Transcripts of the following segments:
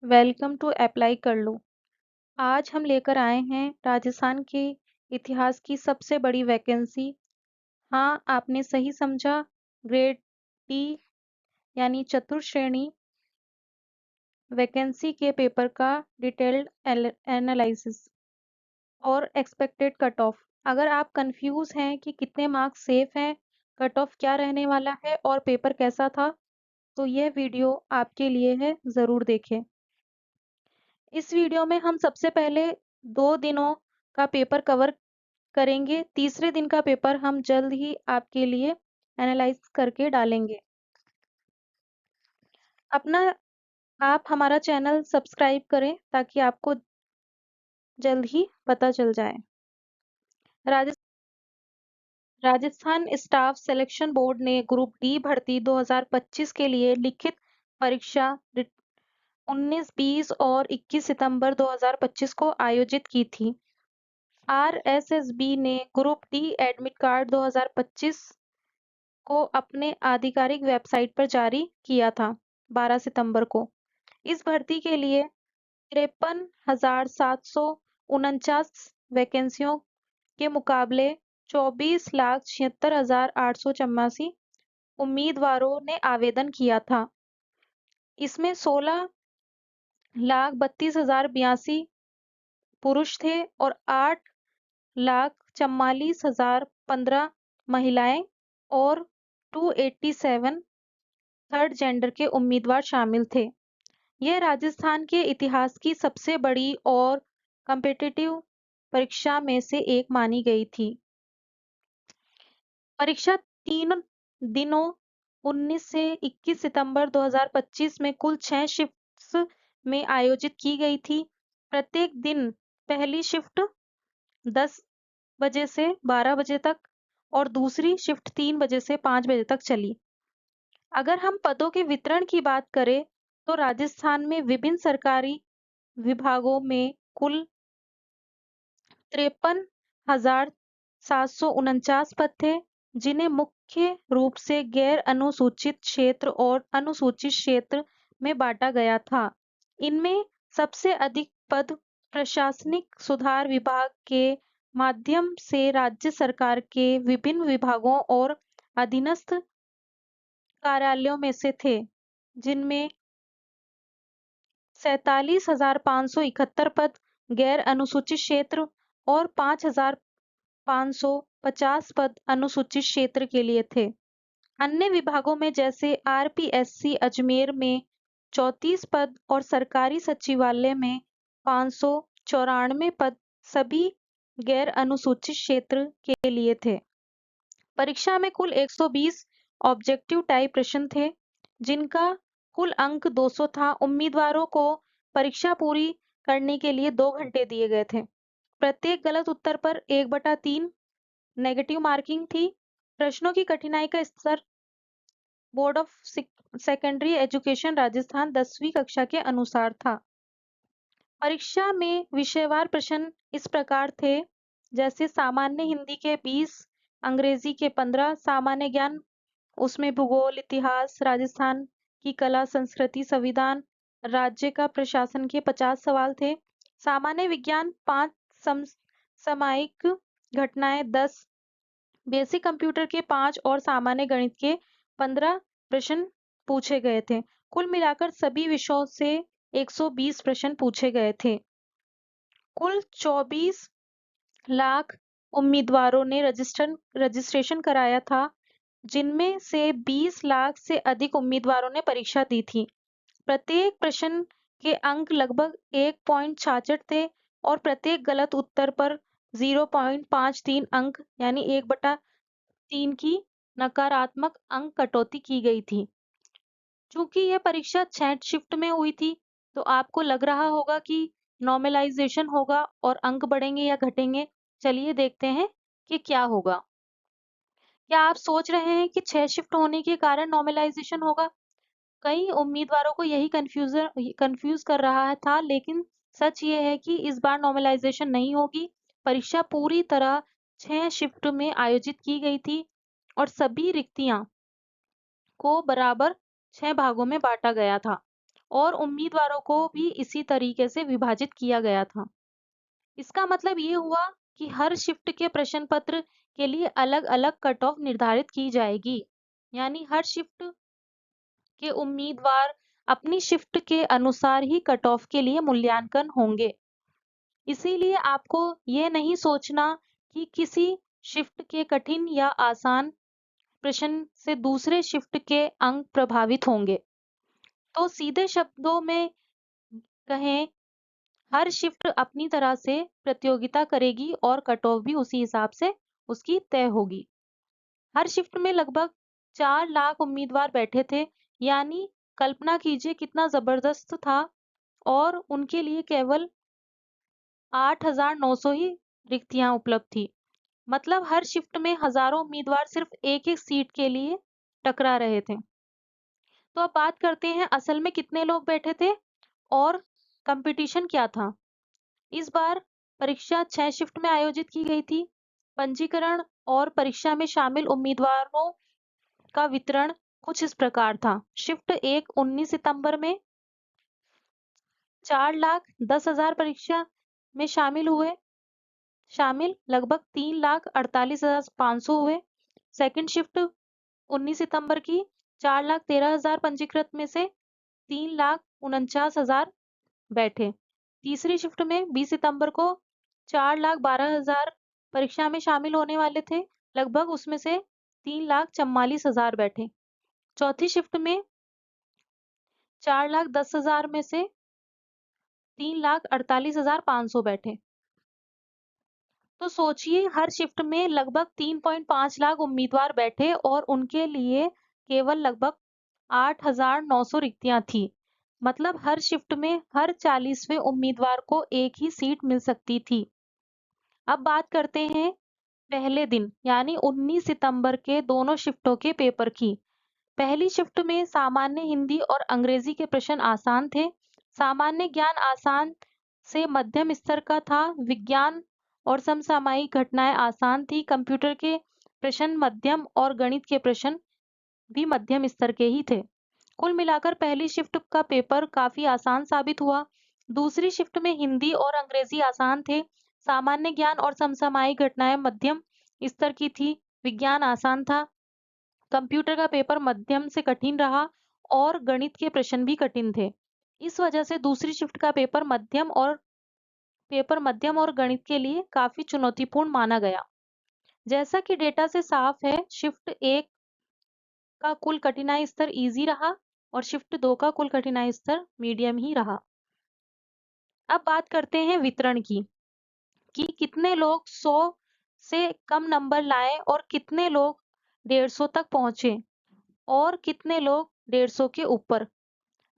Welcome to apply कर लो। आज हम लेकर आए हैं राजस्थान के इतिहास की सबसे बड़ी वैकेंसी। हाँ, आपने सही समझा। ग्रेड डी यानी चतुर्थ श्रेणी वैकेंसी के पेपर का डिटेल्ड एनालिसिस और एक्सपेक्टेड कट ऑफ। अगर आप कंफ्यूज हैं कि कितने मार्क्स सेफ हैं, कट ऑफ क्या रहने वाला है और पेपर कैसा था, तो यह वीडियो आपके लिए है, ज़रूर देखें। इस वीडियो में हम सबसे पहले 2 दिनों का पेपर कवर करेंगे। तीसरे दिन का पेपर हम जल्द ही आपके लिए एनालाइज करके डालेंगे। अपना आप हमारा चैनल सब्सक्राइब करें ताकि आपको जल्द ही पता चल जाए। राजस राजस्थान स्टाफ सिलेक्शन बोर्ड ने ग्रुप डी भर्ती 2025 के लिए लिखित परीक्षा 19, 20 और 21 सितंबर 2025 को आयोजित की थी। आरएसएसबी ने ग्रुप डी एडमिट कार्ड 2025 को अपने आधिकारिक वेबसाइट पर जारी किया था 12 सितंबर को। इस भर्ती के लिए 53,749 वैकेंसियों के मुकाबले 24,76,884 उम्मीदवारों ने आवेदन किया था। इसमें 16,32,082 पुरुष थे और 8,44,015 महिलाएं और 287 थर्ड जेंडर के उम्मीदवार शामिल थे। यह राजस्थान के इतिहास की सबसे बड़ी और कॉम्पिटिटिव परीक्षा में से एक मानी गई थी। परीक्षा 3 दिनों 19 से 21 सितंबर 2025 में कुल 6 शिफ्ट्स में आयोजित की गई थी। प्रत्येक दिन पहली शिफ्ट 10 बजे से 12 बजे तक और दूसरी शिफ्ट 3 बजे से 5 बजे तक चली। अगर हम पदों के वितरण की बात करें तो राजस्थान में विभिन्न सरकारी विभागों में कुल 53,749 पद थे, जिन्हें मुख्य रूप से गैर अनुसूचित क्षेत्र और अनुसूचित क्षेत्र में बांटा गया था। इनमें सबसे अधिक पद प्रशासनिक सुधार विभाग के माध्यम से राज्य सरकार के विभिन्न विभागों और अधीनस्थ कार्यालयों में से थे, जिनमें 47,571 पद गैर अनुसूचित क्षेत्र और 5,550 पद अनुसूचित क्षेत्र के लिए थे। अन्य विभागों में जैसे आरपीएससी अजमेर में 34 पद और सरकारी सचिवालय में 594 पद सभी गैर अनुसूचित क्षेत्र के लिए थे। परीक्षा में कुल 120 ऑब्जेक्टिव टाइप प्रश्न थे, जिनका कुल अंक 200 था। उम्मीदवारों को परीक्षा पूरी करने के लिए 2 घंटे दिए गए थे। प्रत्येक गलत उत्तर पर 1/3 नेगेटिव मार्किंग थी। प्रश्नों की कठिनाई का स्तर board of secondary education Rajasthan 10वीं कक्षा के अनुसार था। परीक्षा में विषयवार प्रश्न इस प्रकार थे, जैसे सामान्य हिंदी के 20, अंग्रेजी के 15, सामान्य ज्ञान उसमें भूगोल, इतिहास, राजस्थान की कला, संस्कृति, संविधान, राज्य का प्रशासन के 50 सवाल थे। सामान्य विज्ञान 5, समसामयिक घटनाएं 10, बेसिक कंप्यूटर के 5 और सामान्य गणित के 15 प्रश्न पूछे गए थे। कुल मिलाकर सभी विषयों से 120 प्रश्न पूछे गए थे। कुल 24 लाख उम्मीदवारों ने रजिस्ट्रेशन कराया था, जिनमें से 20 लाख से अधिक उम्मीदवारों ने परीक्षा दी थी। प्रत्येक प्रश्न के अंक लगभग 1.66 थे और प्रत्येक गलत उत्तर पर 0.53 अंक यानी 1/3 की नकारात्मक अंक कटौती की गई थी। चूंकि यह परीक्षा 6 शिफ्ट में हुई थी, तो आपको लग रहा होगा कि नॉर्मलाइजेशन होगा और अंक बढ़ेंगे या घटेंगे। चलिए देखते हैं कि क्या होगा। क्या आप सोच रहे हैं कि 6 शिफ्ट होने के कारण नॉर्मलाइजेशन होगा? कई उम्मीदवारों को यही कंफ्यूज कर रहा था, लेकिन सच ये है कि इस बार नॉर्मलाइजेशन नहीं होगी। परीक्षा पूरी तरह 6 शिफ्ट में आयोजित की गई थी और सभी रिक्तियां को बराबर 6 भागों में बांटा गया था। और उम्मीदवारों को भी इसी तरीके से विभाजित किया गया था। इसका मतलब ये हुआ कि हर शिफ्ट के प्रश्न पत्र के लिए अलग-अलग कट ऑफ निर्धारित की जाएगी। यानी हर शिफ्ट के उम्मीदवार अपनी शिफ्ट के अनुसार ही कट ऑफ के लिए मूल्यांकन होंगे। इसीलिए आपको ये नहीं सोचना कि किसी शिफ्ट के कठिन या आसान प्रश्न से दूसरे शिफ्ट के अंक प्रभावित होंगे। तो सीधे शब्दों में कहें, हर शिफ्ट अपनी तरह से प्रतियोगिता करेगी और कट ऑफ भी उसी हिसाब से उसकी तय होगी। हर शिफ्ट में लगभग 4 लाख उम्मीदवार बैठे थे, यानी कल्पना कीजिए कितना जबरदस्त था, और उनके लिए केवल 8,900 ही रिक्तियां उपलब्ध थी। मतलब हर शिफ्ट में हजारों उम्मीदवार सिर्फ एक-एक सीट के लिए टकरा रहे थे। तो अब बात करते हैं असल में कितने लोग बैठे थे और कंपटीशन क्या था। इस बार परीक्षा 6 शिफ्ट में आयोजित की गई थी। पंजीकरण और परीक्षा में शामिल उम्मीदवारों का वितरण कुछ इस प्रकार था। शिफ्ट 1 19 सितंबर में 4,10,000 परीक्षा में शामिल लगभग 3,48,500 हुए। सेकंड शिफ्ट 19 सितंबर की 4,13,000 पंजीकृत में से 3,49,000 बैठे। तीसरी शिफ्ट में 20 सितंबर को 4,12,000 परीक्षा में शामिल होने वाले थे, लगभग उसमें से 3,44,000 बैठे। चौथी शिफ्ट में 4,10,000 में से 3,48,500 बैठे। तो सोचिए हर शिफ्ट में लगभग 3.5 लाख उम्मीदवार बैठे और उनके लिए केवल लगभग 8,900 रिक्तियां थी। मतलब हर शिफ्ट में हर 40वें उम्मीदवार को एक ही सीट मिल सकती थी। अब बात करते हैं पहले दिन यानी 19 सितंबर के दोनों शिफ्टों के पेपर की। पहली शिफ्ट में सामान्य हिंदी और अंग्रेजी के प्रश्न आसान थे। सामान्य ज्ञान आसान से मध्यम स्तर का था। विज्ञान और समसामयिक घटनाएं आसान थी। कंप्यूटर के प्रश्न मध्यम और गणित के प्रश्न भी मध्यम स्तर के ही थे। कुल मिलाकर पहली शिफ्ट का पेपर काफी आसान साबित हुआ। दूसरी शिफ्ट में हिंदी और अंग्रेजी आसान थे। सामान्य ज्ञान और समसामयिक घटनाएं मध्यम स्तर की थी। विज्ञान आसान था। कंप्यूटर का पेपर मध्यम से कठिन रहा और गणित के प्रश्न भी कठिन थे। इस वजह से दूसरी शिफ्ट का पेपर मध्यम और गणित के लिए काफी चुनौतीपूर्ण माना गया। जैसा कि डेटा से साफ है, शिफ्ट 1 का कुल कठिनाई स्तर इजी रहा और शिफ्ट 2 का कुल कठिनाई स्तर मीडियम ही रहा। अब बात करते हैं वितरण की, कि कितने लोग 100 से कम नंबर लाए और कितने लोग 150 तक पहुंचे और कितने लोग 150 के ऊपर।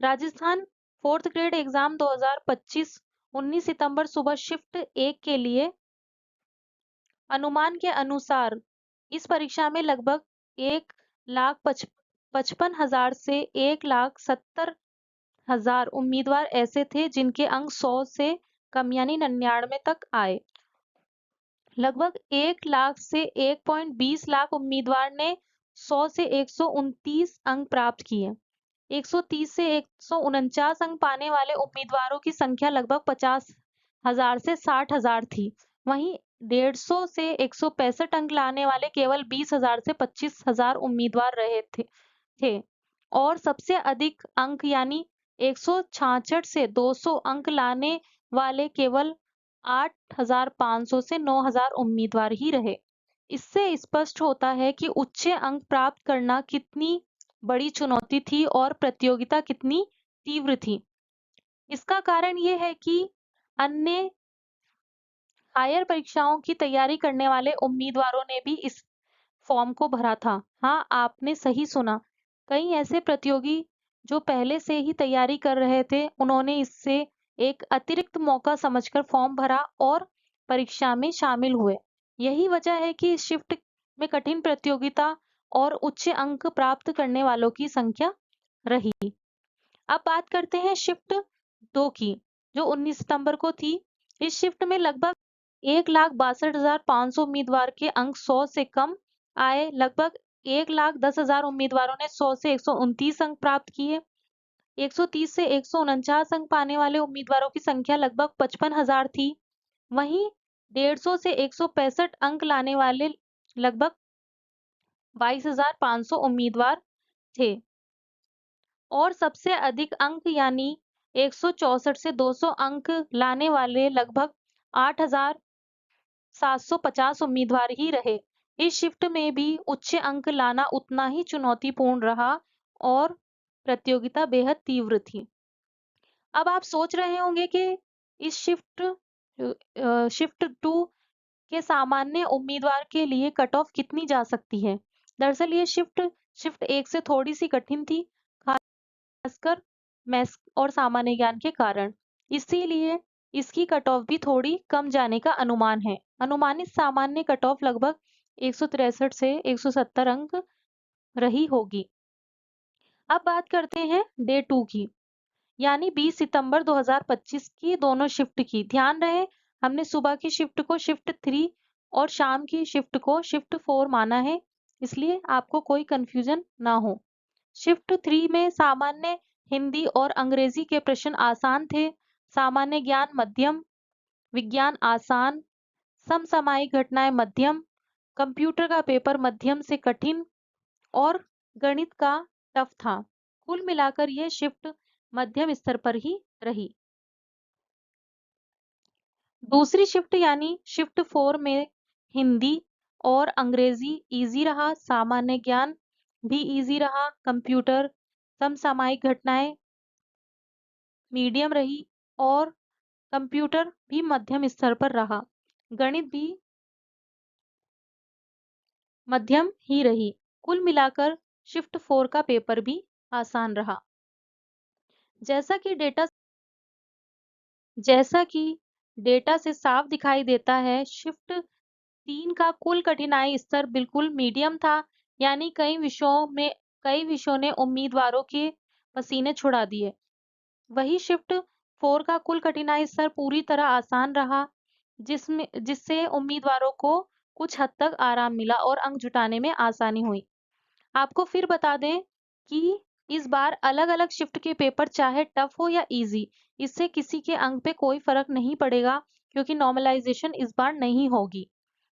राजस्थान फोर्थ ग्रेड एग्जाम 2025 19 सितंबर सुबह शिफ्ट 1 के लिए अनुमान के अनुसार इस परीक्षा में लगभग 1,55,000 से 1,70,000 उम्मीदवार ऐसे थे जिनके अंक 100 से कम यानी 99 तक आए। लगभग 1 लाख से 1.20 लाख उम्मीदवार ने 100 से 129 अंक प्राप्त किए। 130 से 149 अंक पाने वाले उम्मीदवारों की संख्या लगभग 50,000 से 60,000 थी। वहीं 150 से 165 अंक लाने वाले केवल 20,000 से 25,000 उम्मीदवार रहे थे और सबसे अधिक अंक यानी 166 से 200 अंक लाने वाले केवल 8,500 से 9,000 उम्मीदवार ही रहे। इससे स्पष्ट होता है कि उच्च अंक प्राप्त करना कितनी बड़ी चुनौती थी और प्रतियोगिता कितनी तीव्र थी। इसका कारण ये है कि अन्य हायर परीक्षाओं की तैयारी करने वाले उम्मीदवारों ने भी इस फॉर्म को भरा था। हाँ, आपने सही सुना। कई ऐसे प्रतियोगी जो पहले से ही तैयारी कर रहे थे, उन्होंने इससे एक अतिरिक्त मौका समझकर फॉर्म भरा और परीक्षा में शामिल हुए। यही वजह है कि इस शिफ्ट में कठिन प्रतियोगिता और उच्च अंक प्राप्त करने वालों की संख्या रही। अब बात करते हैं शिफ्ट 2 की, जो 19 सितंबर को थी। इस शिफ्ट में लगभग 1,62,500 उम्मीदवार के अंक 100 से कम आए। लगभग 1,10,000 उम्मीदवारों ने 100 से 129 अंक प्राप्त किए। 130 से 149 अंक पाने वाले उम्मीदवारों की संख्या लगभग 55,000 थी। वहीं 150 से 165 अंक लाने वाले लगभग 22,500 उम्मीदवार थे और सबसे अधिक अंक यानी 164 से 200 अंक लाने वाले लगभग 8,750 उम्मीदवार ही रहे। इस शिफ्ट में भी उच्च अंक लाना उतना ही चुनौतीपूर्ण रहा और प्रतियोगिता बेहद तीव्र थी। अब आप सोच रहे होंगे कि इस शिफ्ट 2 के सामान्य उम्मीदवार के लिए कट ऑफ कितनी जा सकती है। दरअसल ये शिफ्ट 1 से थोड़ी सी कठिन थी, खासकर मैथ्स और सामान्य ज्ञान के कारण। इसीलिए इसकी कट ऑफ भी थोड़ी कम जाने का अनुमान है। अनुमानित सामान्य कट ऑफ लगभग 163 से 170 अंक रही होगी। अब बात करते हैं डे 2 की, यानी 20 सितंबर 2025 की दोनों शिफ्ट की। ध्यान रहे, हमने सुबह की शिफ्ट को शिफ्ट 3 और शाम की शिफ्ट को शिफ्ट 4 माना है, इसलिए आपको कोई कंफ्यूजन ना हो। शिफ्ट 3 में सामान्य हिंदी और अंग्रेजी के प्रश्न आसान थे, सामान्य ज्ञान मध्यम, विज्ञान आसान, समसामयिक घटनाएं मध्यम, कंप्यूटर का पेपर मध्यम से कठिन और गणित का टफ था। कुल मिलाकर यह शिफ्ट मध्यम स्तर पर ही रही। दूसरी शिफ्ट यानी शिफ्ट 4 में हिंदी और अंग्रेजी इजी रहा, सामान्य ज्ञान भी इजी रहा, कंप्यूटर, समसामयिक घटनाएं मीडियम रही और कंप्यूटर भी मध्यम स्तर पर रहा। गणित भी मध्यम ही रही। कुल मिलाकर शिफ्ट 4 का पेपर भी आसान रहा। जैसा कि डेटा से साफ दिखाई देता है, शिफ्ट 3 का कुल कठिनाई स्तर बिल्कुल मीडियम था, यानी कई विषयों ने उम्मीदवारों के पसीने छुड़ा दिए। वही शिफ्ट 4 का कुल कठिनाई स्तर पूरी तरह आसान रहा, जिससे उम्मीदवारों को कुछ हद तक आराम मिला और अंक जुटाने में आसानी हुई। आपको फिर बता दें कि इस बार अलग-अलग शिफ्ट के पेपर चाहे टफ हो या इजी, इससे किसी के अंक पे कोई फर्क नहीं पड़ेगा, क्योंकि नॉर्मलाइजेशन इस बार नहीं होगी।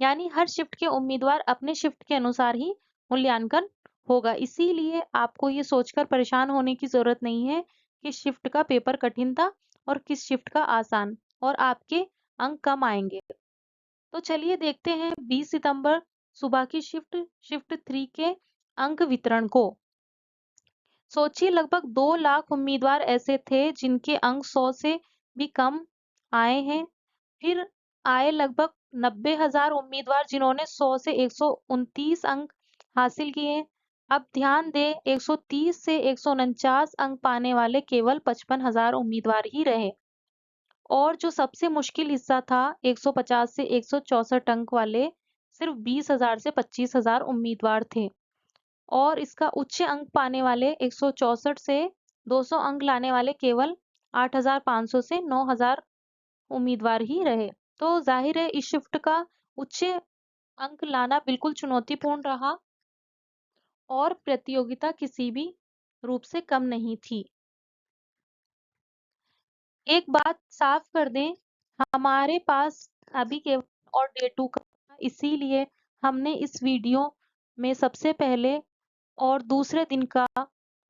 यानी हर शिफ्ट के उम्मीदवार अपने शिफ्ट के अनुसार ही मूल्यांकन होगा। इसीलिए आपको ये सोचकर परेशान होने की जरूरत नहीं है कि शिफ्ट का पेपर कठिन था और किस शिफ्ट का आसान, और आपके अंक कम आएंगे। तो चलिए देखते हैं 20 सितंबर सुबह की शिफ्ट 3 के अंक वितरण को। सोचिए, लगभग 2 लाख उम्मीदवार ऐसे थे जिनके अंक 100 से भी कम आए हैं। फिर आए लगभग 90,000 उम्मीदवार जिन्होंने 100 से 129 अंक हासिल किए। अब ध्यान दें, 130 से 149 अंक पाने वाले केवल 55,000 उम्मीदवार ही रहे। और जो सबसे मुश्किल हिस्सा था, 150 से 164 अंक वाले सिर्फ 20,000 से 25,000 उम्मीदवार थे। और इसका उच्च अंक पाने वाले 164 से 200 अंक लाने वाले केवल 8,500 से 9,000 उम्मीदवार ही रहे। तो जाहिर है इस शिफ्ट का उच्च अंक लाना बिल्कुल चुनौतीपूर्ण रहा और प्रतियोगिता किसी भी रूप से कम नहीं थी। एक बात साफ कर दें, हमारे पास अभी केवल और डे 2 का, इसीलिए हमने इस वीडियो में सबसे पहले और दूसरे दिन का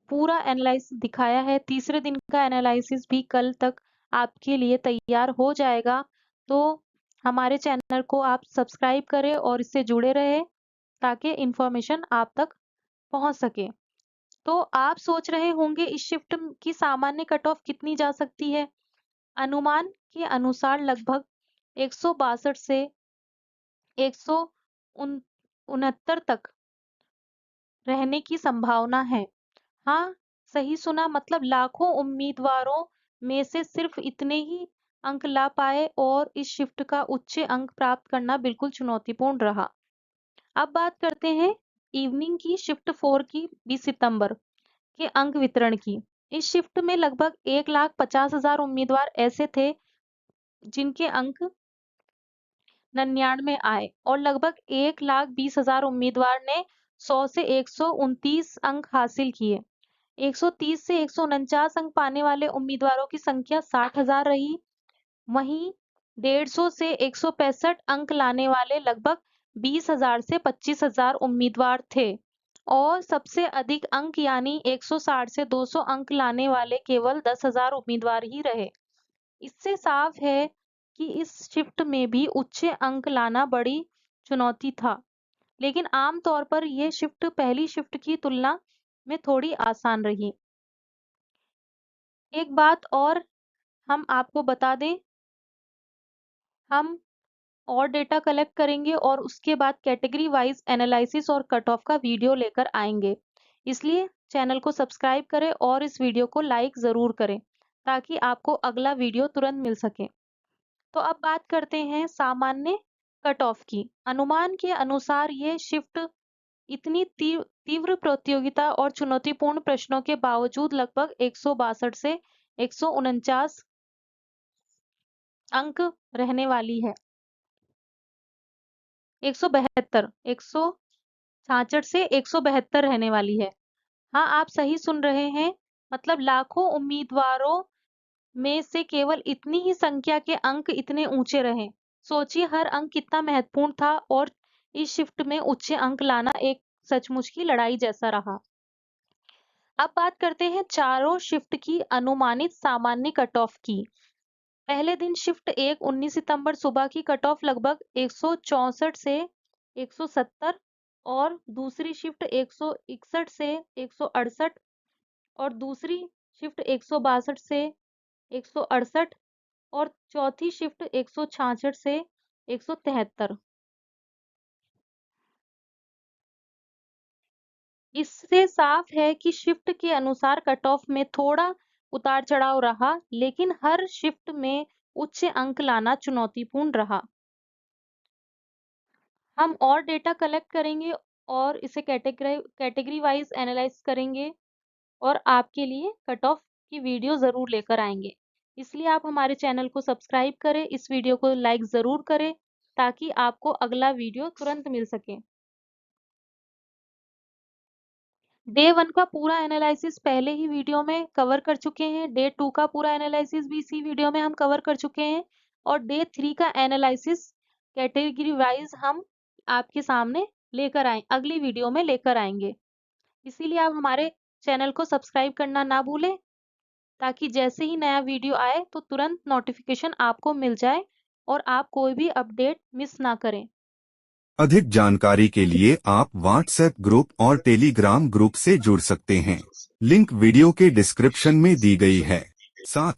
पूरा एनालिसिस दिखाया है। तीसरे दिन का एनालिसिस भी कल तक आपके लिए तैयार हो जाएगा। तो हमारे चैनल को आप सब्सक्राइब करें और इससे जुड़े रहें ताकि इंफॉर्मेशन आप तक पहुंच सके। तो आप सोच रहे होंगे इस शिफ्ट की सामान्य कट ऑफ कितनी जा सकती है। अनुमान के अनुसार लगभग 162 से 169 तक रहने की संभावना है। हाँ, सही सुना, मतलब लाखों उम्मीदवारों में से सिर्फ इतने ही अंक ला पाए और इस शिफ्ट का उच्च अंक प्राप्त करना बिल्कुल चुनौतीपूर्ण रहा। अब बात करते हैं इवनिंग की शिफ्ट 4 की 20 सितंबर के अंक वितरण की। इस शिफ्ट में लगभग 1,50,000 उम्मीदवार ऐसे थे जिनके अंक 99 आए और लगभग 1,20,000 उम्मीदवार ने 100 से 129 अंक हासिल किए। 130 से 149 अंक पाने वाले उम्मीदवारों की संख्या 60,000 रही। वहीं 150 से 165 अंक लाने वाले लगभग 20,000 से 25,000 उम्मीदवार थे और सबसे अधिक अंक यानी 160 से 200 अंक लाने वाले केवल 10,000 उम्मीदवार ही रहे। इससे साफ है कि इस शिफ्ट में भी उच्च अंक लाना बड़ी चुनौती था, लेकिन आम तौर पर यह शिफ्ट पहली शिफ्ट की तुलना में थोड़ी आसान रही। एक बात और हम आपको बता दें, हम और डेटा कलेक्ट करेंगे और उसके बाद कैटेगरी वाइज एनालिसिस और कट ऑफ का वीडियो लेकर आएंगे। इसलिए चैनल को सब्सक्राइब करें और इस वीडियो को लाइक ज़रूर करें ताकि आपको अगला वीडियो तुरंत मिल सके। तो अब बात करते हैं सामान्य कट ऑफ की। अनुमान के अनुसार ये शिफ्ट इतनी तीव्र प्रतियोगिता और चुनौतीपूर्ण प्रश्नों के बावजूद लगभग 162 से 149 अंक रहने वाली है। 166 से 172 रहने वाली है। हाँ, आप सही सुन रहे हैं, मतलब लाखों उम्मीदवारों में से केवल इतनी ही संख्या के अंक इतने ऊंचे रहे। सोचिए हर अंक कितना महत्वपूर्ण था और इस शिफ्ट में उच्च अंक लाना एक सचमुच की लड़ाई जैसा रहा। अब बात करते हैं चारों शिफ्ट की अनुमानित सामान्य कट ऑफ की। पहले दिन शिफ्ट 1 19 सितंबर सुबह की कट ऑफ लगभग 164 से 170 और दूसरी शिफ्ट 161 से 168 और दूसरी शिफ्ट 162 से 168 और चौथी शिफ्ट 166 से 173। इससे साफ है कि शिफ्ट के अनुसार कट ऑफ में थोड़ा उतार चढ़ाव रहा, लेकिन हर शिफ्ट में उच्च अंक लाना चुनौतीपूर्ण रहा। हम और डेटा कलेक्ट करेंगे और इसे कैटेगरी वाइज एनालाइज करेंगे और आपके लिए कट ऑफ की वीडियो ज़रूर लेकर आएंगे। इसलिए आप हमारे चैनल को सब्सक्राइब करें, इस वीडियो को लाइक ज़रूर करें ताकि आपको अगला वीडियो तुरंत मिल सके। डे 1 का पूरा एनालिसिस पहले ही वीडियो में कवर कर चुके हैं। डे 2 का पूरा एनालिसिस भी इसी वीडियो में हम कवर कर चुके हैं और डे 3 का एनालिसिस कैटेगरी वाइज हम आपके सामने लेकर आए अगली वीडियो में लेकर आएंगे। इसीलिए आप हमारे चैनल को सब्सक्राइब करना ना भूलें ताकि जैसे ही नया वीडियो आए तो तुरंत नोटिफिकेशन आपको मिल जाए और आप कोई भी अपडेट मिस ना करें। अधिक जानकारी के लिए आप व्हाट्सएप ग्रुप और टेलीग्राम ग्रुप से जुड़ सकते हैं। लिंक वीडियो के डिस्क्रिप्शन में दी गई है। साथ